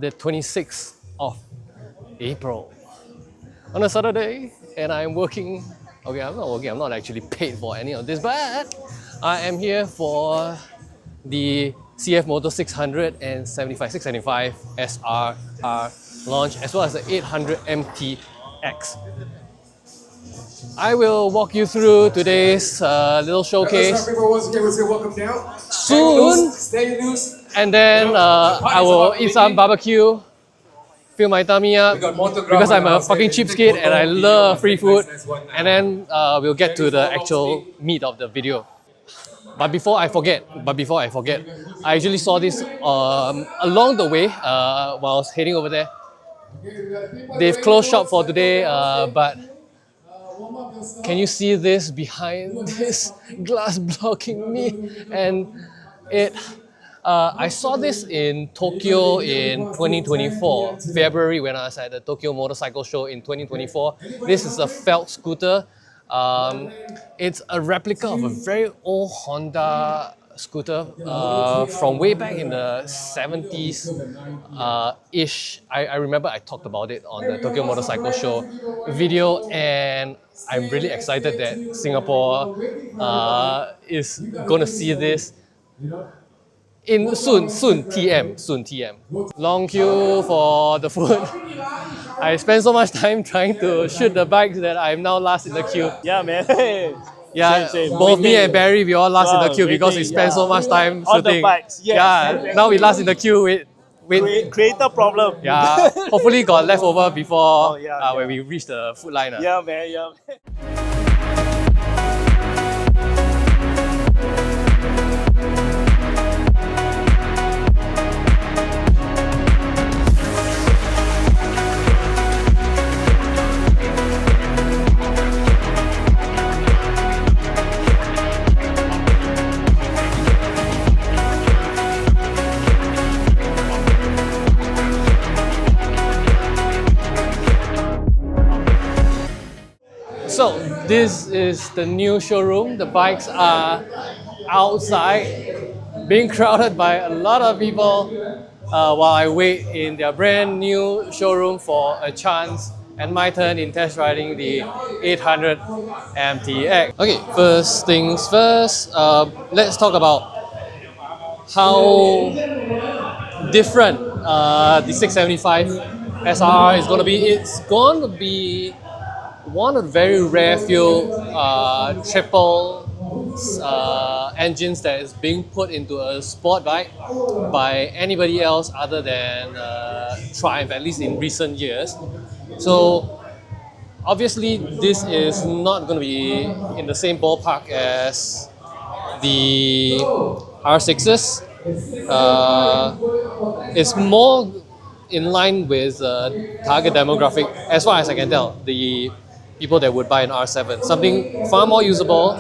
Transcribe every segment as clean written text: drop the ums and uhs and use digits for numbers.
the 26th of April on a Saturday, and I'm working. Okay, I'm not working, I'm not actually paid for any of this, but I am here for the CFMoto 675 SR-R launch, as well as the 800MT-X. I will walk you through today's little showcase soon, and then I will eat some barbecue, fill my tummy up, because I'm a fucking cheapskate and I love free food, and then we'll get to the actual meat of the video. But before I forget, I actually saw this along the way while I was heading over there. They've closed shop for today, but can you see this behind this glass blocking me? And I saw this in Tokyo in 2024, February, when I was at the Tokyo Motorcycle Show in 2024. This is a felt scooter. It's a replica of a very old Honda scooter from way back in the 70s ish. I remember I talked about it on the Tokyo Motorcycle Show video, and I'm really excited that Singapore is going to see this in soon TM. Long queue for the food. I spent so much time trying to shoot the bikes that I'm now last in the queue. Yeah, man. Yeah, same. both me and Barry, we all last in the queue because we spent so much time on the shooting. bikes. Yes, Yeah, exactly. now we last in the queue with Creator problem. yeah, hopefully got leftover before yeah. when we reach the food line. Yeah, man. Yeah. So this is the new showroom. The bikes are outside, being crowded by a lot of people while I wait in their brand new showroom for a chance and my turn in test riding the 800MT-X. Okay, first things first, let's talk about how different the 675 SR-R is going to be. It's going to be one of the very rare few triple engines that is being put into a sport bike by anybody else other than Triumph, at least in recent years. So obviously this is not going to be in the same ballpark as the R6s. It's more in line with target demographic, as far as I can tell, the people that would buy an R7. Something far more usable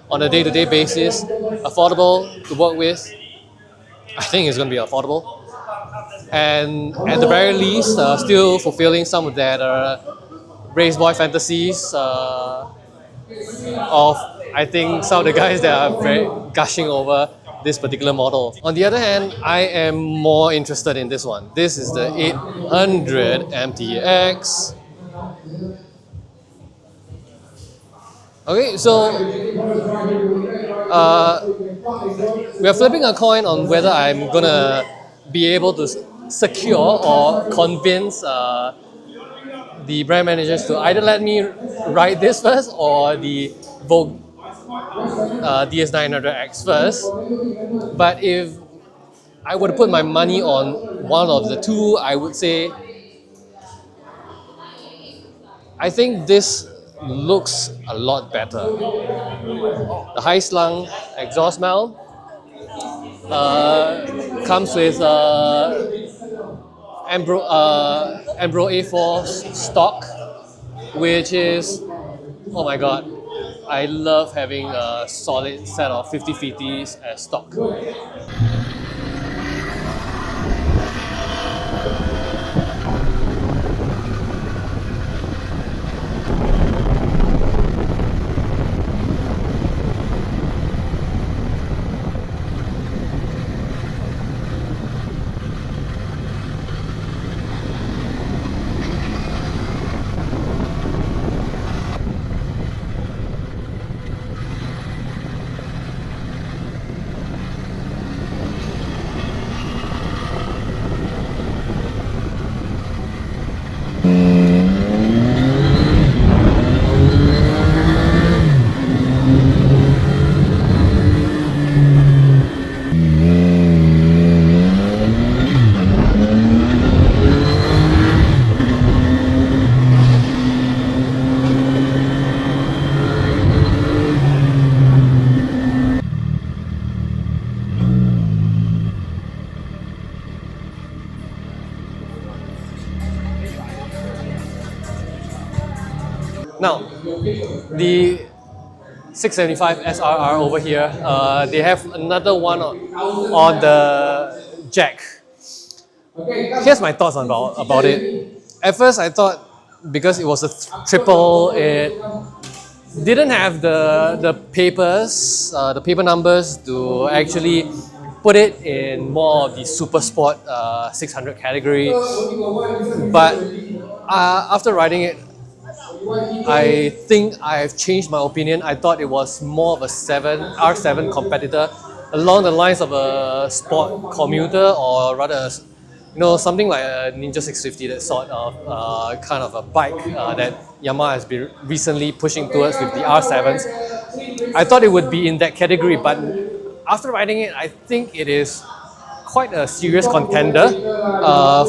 on a day-to-day basis, affordable to work with. I think it's going to be affordable. And at the very least, still fulfilling some of that race boy fantasies of, I think, some of the guys that are very gushing over this particular model. On the other hand, I am more interested in this one. This is the 800MT-X. Okay, so we are flipping a coin on whether I'm gonna be able to secure or convince the brand managers to either let me ride this first or the Vogue DS900X first. But if I were to put my money on one of the two, I would say I think this looks a lot better. The high-slung exhaust mount comes with Ambro A4 stock, which is, oh my god, I love having a solid set of 50/50s as stock. Now, the 675 SR-R over here, they have another one on the jack. Here's my thoughts about it. At first, I thought because it was a triple, it didn't have the papers, the paper numbers to actually put it in more of the super sport 600 category. But after riding it, I think I've changed my opinion. I thought it was more of a R7 competitor, along the lines of a sport commuter, or rather, something like a Ninja 650, that sort of kind of a bike that Yamaha has been recently pushing towards with the R7s. I thought it would be in that category, but after riding it, I think it is quite a serious contender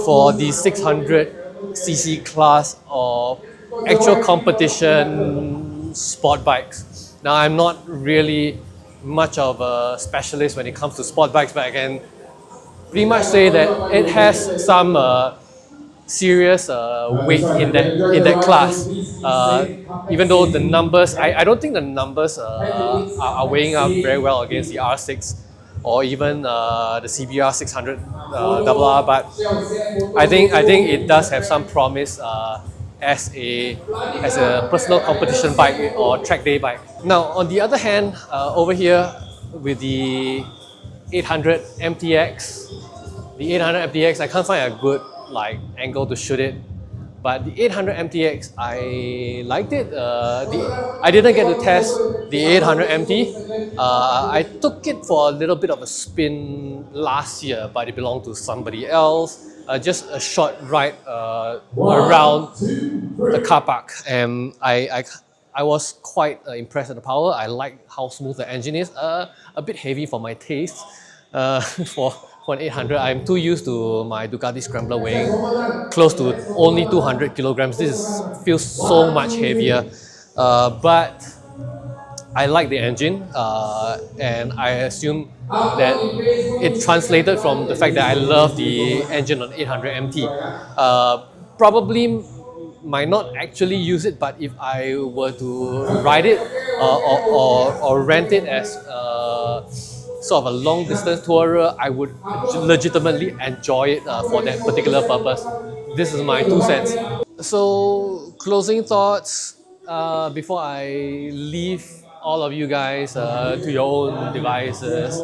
for the 600cc class of actual competition sport bikes. Now, I'm not really much of a specialist when it comes to sport bikes, but I can pretty much say that it has some serious weight in that class. Even though the numbers, I don't think the numbers are weighing up very well against the R6 or even the CBR 600 RR, but I think it does have some promise as a personal competition bike or track day bike. Now, on the other hand, over here with the 800MT-X, the 800MT-X, I can't find a good angle to shoot it. But the 800MT-X, I liked it. I didn't get to test the 800MT. I took it for a little bit of a spin last year, but it belonged to somebody else. Just a short ride around the car park, and I was quite impressed with the power. I like how smooth the engine is. A bit heavy for my taste. For an 800, I'm too used to my Ducati Scrambler weighing close to only 200 kilograms. This feels so much heavier, but I like the engine, and I assume that it translated from the fact that I love the engine on 800MT. Probably might not actually use it, but if I were to ride it or rent it as sort of a long distance tourer, I would legitimately enjoy it for that particular purpose. This is my 2 cents. So, closing thoughts before I leave all of you guys to your own devices.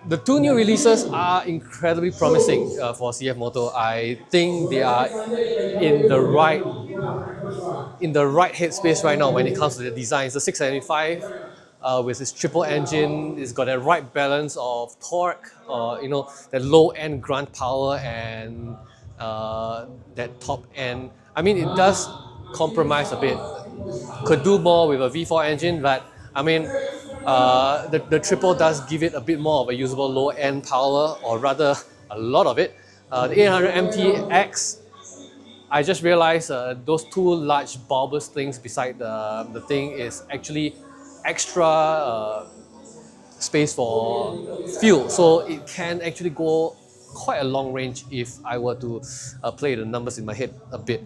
The 2 new releases are incredibly promising for CFMoto. I think they are in the right headspace right now when it comes to the designs. The 675 with its triple engine, it's got that right balance of torque, that low end grunt power and that top end. I mean, it does compromise a bit. Could do more with a V4 engine, but I mean, the triple does give it a bit more of a usable low end power, or rather a lot of it. The 800MT-X, I just realized those 2 large bulbous things beside the thing is actually extra space for fuel, so it can actually go quite a long range if I were to play the numbers in my head a bit.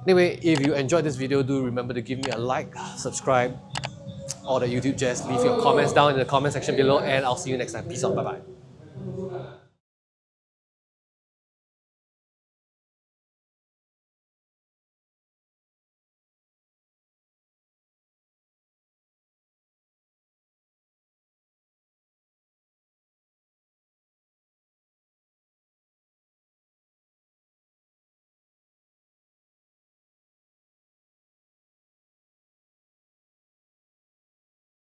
Anyway, if you enjoyed this video, do remember to give me a like, subscribe, all the YouTube jazz. Leave your comments down in the comment section below, and I'll see you next time. Peace out, bye bye.